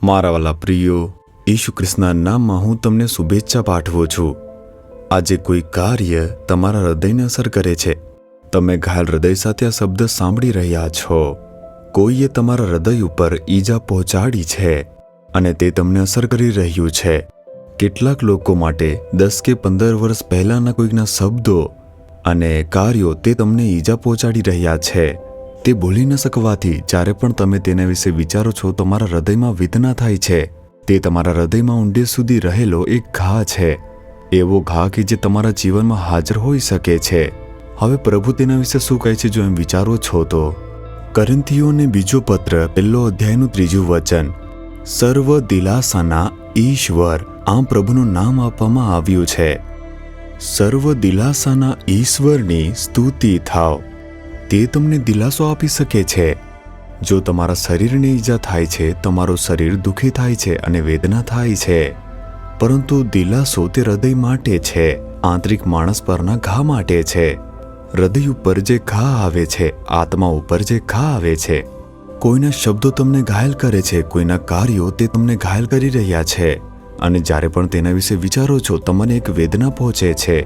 મારા વાલા પ્રિયો, ઈસુ ખ્રિસ્તના નામમાં હું તમને શુભેચ્છા પાઠવું છું. આજે કોઈ કાર્ય તમારા હૃદયને અસર કરે છે. તમે ઘાયલ હૃદય સાથે આ શબ્દ સાંભળી રહ્યા છો. કોઈએ તમારા હૃદય ઉપર ઈજા પહોંચાડી છે અને તે તમને અસર કરી રહ્યું છે. કેટલાક લોકો માટે 10 કે 15 વર્ષ પહેલાંના કોઈકના શબ્દો અને કાર્યો તે તમને ઈજા પહોંચાડી રહ્યા છે. તે ભૂલી ન શકવાથી જ્યારે પણ તમે તેના વિશે વિચારો છો તમારા હૃદયમાં વેદના થાય છે. તે તમારા હૃદયમાં ઊંડે સુધી રહેલો એક ઘા છે, એવો ઘા કે જે તમારા જીવનમાં હાજર હોઈ શકે છે. હવે પ્રભુ તેના વિશે શું કહે છે જો એમ વિચારો છો તો? કોરિન્થીયોને બીજો પત્ર 1 અધ્યાયનું 3 વચન, સર્વ દિલાસાના ઈશ્વર, આમ પ્રભુનું નામ આપવામાં આવ્યું છે. સર્વ દિલાસાના ઈશ્વરની સ્તુતિ થાવ. તે તમને દિલાસો આપી શકે છે. જો તમારા શરીરને ઈજા થાય છે, તમારું શરીર દુઃખી થાય છે અને વેદના થાય છે, પરંતુ દિલાસો તે હૃદય માટે છે, આંતરિક માણસ પરના ઘા માટે છે. હૃદય ઉપર જે ઘા આવે છે, આત્મા ઉપર જે ઘા આવે છે, કોઈના શબ્દો તમને ઘાયલ કરે છે, કોઈના કાર્યો તે તમને ઘાયલ કરી રહ્યા છે, અને જ્યારે પણ તેના વિશે વિચારો છો તમને એક વેદના પહોંચે છે.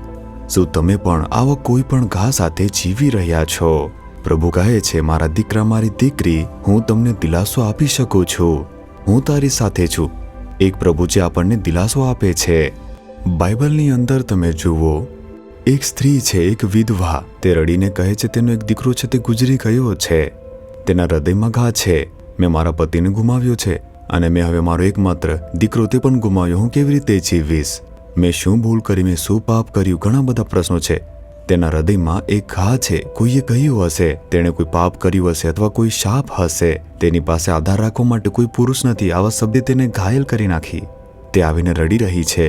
શું તમે પણ આવા કોઈ પણ ઘા સાથે જીવી રહ્યા છો? પ્રભુ કહે છે, મારા દીકરા, મારી દીકરી, હું તમને દિલાસો આપી શકું છું. હું તારી સાથે છું. એક પ્રભુ જે આપણને દિલાસો આપે છે. બાઇબલની અંદર તમે જુઓ, એક સ્ત્રી છે, એક વિધવા. તે રડીને કહે છે તેનો એક દીકરો છે તે ગુજરી ગયો છે. તેના હૃદયમાં ઘા છે. મેં મારા પતિને ગુમાવ્યો છે અને મેં હવે મારો એકમાત્ર દીકરો તે પણ ગુમાવ્યો. હું કેવી રીતે જીવીશ? મેં શું ભૂલ કરી? મેં શું પાપ કર્યું? ઘણા બધા પ્રશ્નો છે. તેના હૃદયમાં એક ઘા છે. કોઈએ કહ્યું હશે, તેણે કોઈ પાપ કર્યું હશે અથવા કોઈ શાપ હશે. તેની પાસે આધાર રાખવા માટે કોઈ પુરુષ નથી. આવા શબ્દે તેને ઘાયલ કરી નાખી. તે આવીને રડી રહી છે.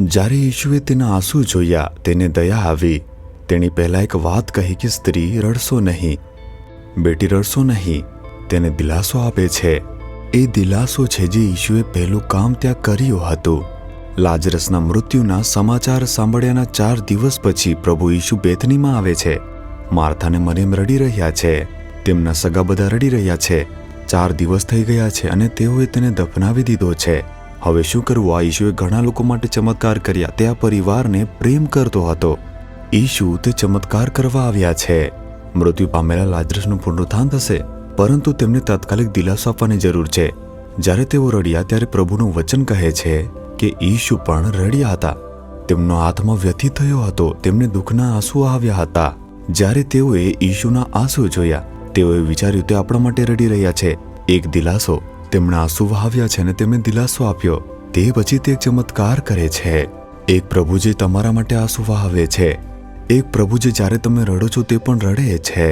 જ્યારે ઈશુએ તેના આંસુ જોયા, તેને દયા આવી. તેની પહેલાં એક વાત કહી કે સ્ત્રી, રડશો નહીં, બેટી રડશો નહીં. તેને દિલાસો આપે છે. એ દિલાસો છે જે ઈશુએ પહેલું કામ ત્યાં કર્યું હતું. લાજરસના મૃત્યુના સમાચાર સાંભળ્યાના 4 દિવસ પછી પ્રભુ ઈશુ બેથનીમાં આવે છે. માર્થા અને મરિયમ રડી રહ્યા છે. તેમના સગા બધા રડી રહ્યા છે. 4 દિવસ થઈ ગયા છે અને તેઓએ તેને દફનાવી દીધો છે. હવે શું કરવું? આ ઈશુએ ઘણા લોકો માટે ચમત્કાર કર્યા. તે આ પરિવારને પ્રેમ કરતો હતો. ઈશુ તે ચમત્કાર કરવા આવ્યા છે. મૃત્યુ પામેલા લાજરસનું પુનરુત્થાન થશે, પરંતુ તેમને તાત્કાલિક દિલાસો આપવાની જરૂર છે. જ્યારે તેઓ રડ્યા ત્યારે પ્રભુનું વચન કહે છે કે ઈશુ પણ રડ્યા હતા. તેમનો આત્મા વ્યથિત થયો હતો. તેમને દુઃખના આંસુ આવ્યા હતા. જ્યારે તેઓએ ઈશુના આંસુ જોયા, તેઓએ વિચાર્યું તે આપણા માટે રડી રહ્યા છે. એક દિલાસો. તેમણે આંસુ વહાવ્યા છે અને તેમને દિલાસો આપ્યો. તે પછી તે એક ચમત્કાર કરે છે. એક પ્રભુ જે તમારા માટે આંસુ વહાવે છે. એક પ્રભુ જે જ્યારે તમે રડો છો તે પણ રડે છે.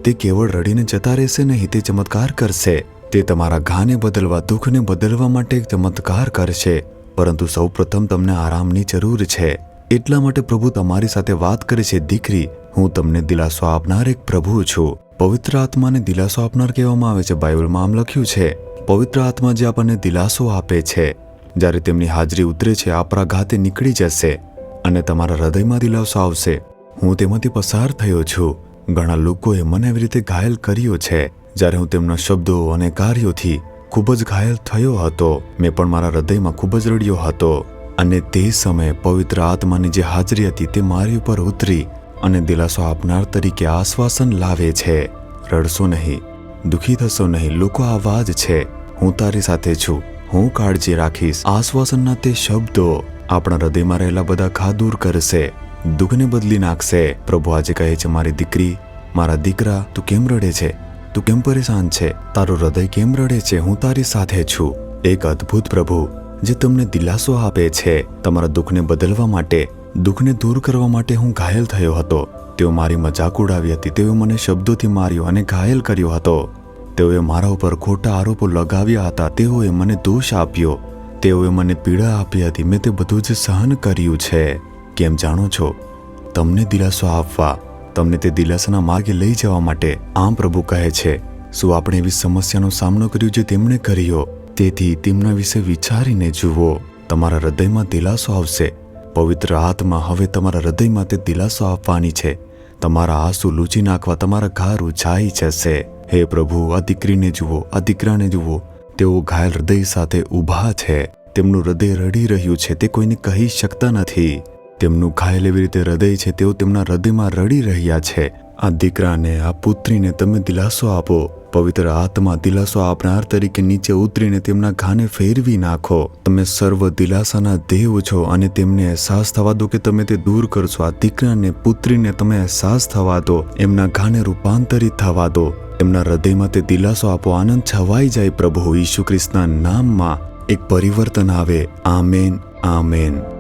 તે કેવળ રડીને જતા રહેશે નહીં, તે ચમત્કાર કરશે. તે તમારા ઘાને બદલવા, દુઃખને બદલવા માટે એક ચમત્કાર કરશે. પરંતુ સૌ પ્રથમ તમને આરામની જરૂર છે. એટલા માટે પ્રભુ તમારી સાથે વાત કરે છે, દીકરી, હું તમને દિલાસો આપનાર એક પ્રભુ છું. પવિત્ર આત્માને દિલાસો આપનાર કહેવામાં આવે છે. બાઇબલમાં આમ લખ્યું છે, પવિત્ર આત્મા જે આપણને દિલાસો આપે છે. જ્યારે તેમની હાજરી ઉતરે છે, આપણા ઘાતે નીકળી જશે અને તમારા હૃદયમાં દિલાસો આવશે. હું તેમાંથી પસાર થયો છું. ઘણા લોકોએ મને એવી રીતે ઘાયલ કર્યો છે. જ્યારે હું તેમના શબ્દો અને કાર્યોથી ખૂબ જ ઘાયલ થયો હતો. મેં પણ મારા હૃદયમાં ખૂબ જ રડ્યો હતો. અને તે સમયે પવિત્ર આત્માની જે હાજરી હતી તે મારી ઉપર ઉતરી અને દિલાસો આપનાર તરીકે આશ્વાસન લાવે છે. રડશો નહીં, દુઃખી થશો નહીં. લોકો આવાજ છે, હું તારી સાથે છું, હું કાળજી રાખીશ. આશ્વાસનના તે શબ્દો આપણા હૃદયમાં રહેલા બધા ઘા દૂર કરશે, દુઃખને બદલી નાખશે. પ્રભુ આજે કહે છે, મારી દીકરી, મારા દીકરા, તું કેમ રડે છે? તું કેમ પરેશાન છે? તારું હૃદય કેમ રડે છે? હું તારી સાથે છું. એક અદ્ભુત પ્રભુ જે તમને દિલાસો આપે છે. તમારા દુઃખને બદલવા માટે, દુઃખને દૂર કરવા માટે હું ઘાયલ થયો હતો. તેઓ મારી મજાક ઉડાવી હતી. તેઓ મને શબ્દોથી માર્યો અને ઘાયલ કર્યો હતો. તેઓએ મારા ઉપર ખોટા આરોપો લગાવ્યા હતા. તેઓએ મને દોષ આપ્યો. તેઓએ મને પીડા આપી હતી. મેં તે બધું જ સહન કર્યું છે. કેમ જાણો છો? તમને દિલાસો આપવા, તમને તે દિલાસાના માર્ગે લઈ જવા માટે. આમ પ્રભુ કહે છે, શું આપણે એવી સમસ્યાનો સામનો કર્યો જે તેમણે કર્યો? તેથી તેમના વિશે વિચારીને જુઓ. તમારા હૃદયમાં દિલાસો આવશે. પવિત્ર આત્મા હવે તમારા હૃદયમાં તે દિલાસો આપવાની છે. તમારા આંસુ લૂછી નાખવા, તમારા ઘા રૂંઝાઈ જશે. હે પ્રભુ, આ દીકરીને જુઓ, આ દીકરાને જુઓ. તેઓ ઘાયલ હૃદય સાથે ઊભા છે. તેમનું હૃદય રડી રહ્યું છે, તે કોઈને કહી શકતા નથી. તેમનું ઘાયલ એવી રીતે હૃદય છે, તેઓ તેમના હૃદયમાં રડી રહ્યા છે. આ દીકરાને, આ પુત્રીને તમે દિલાસો આપો. પવિત્ર આત્મા દિલાસો આપનાર તરીકે નીચે ઉતરીને તેમના ઘાને ફેરવી નાખો. તમે સર્વ દિલાસાના દેવ છો અને તેમને અહેસાસ થવા દો કે તમે તે દૂર કરશો. આ દીકરાને, પુત્રીને તમે અહેસાસ થવા દો, એમના ઘાને રૂપાંતરિત થવા દો. એમના હૃદયમાં તે દિલાસો આપો. આનંદ છવાઈ જાય પ્રભુ. ઈસુ ખ્રિસ્તના નામમાં એક પરિવર્તન આવે. Amen, amen.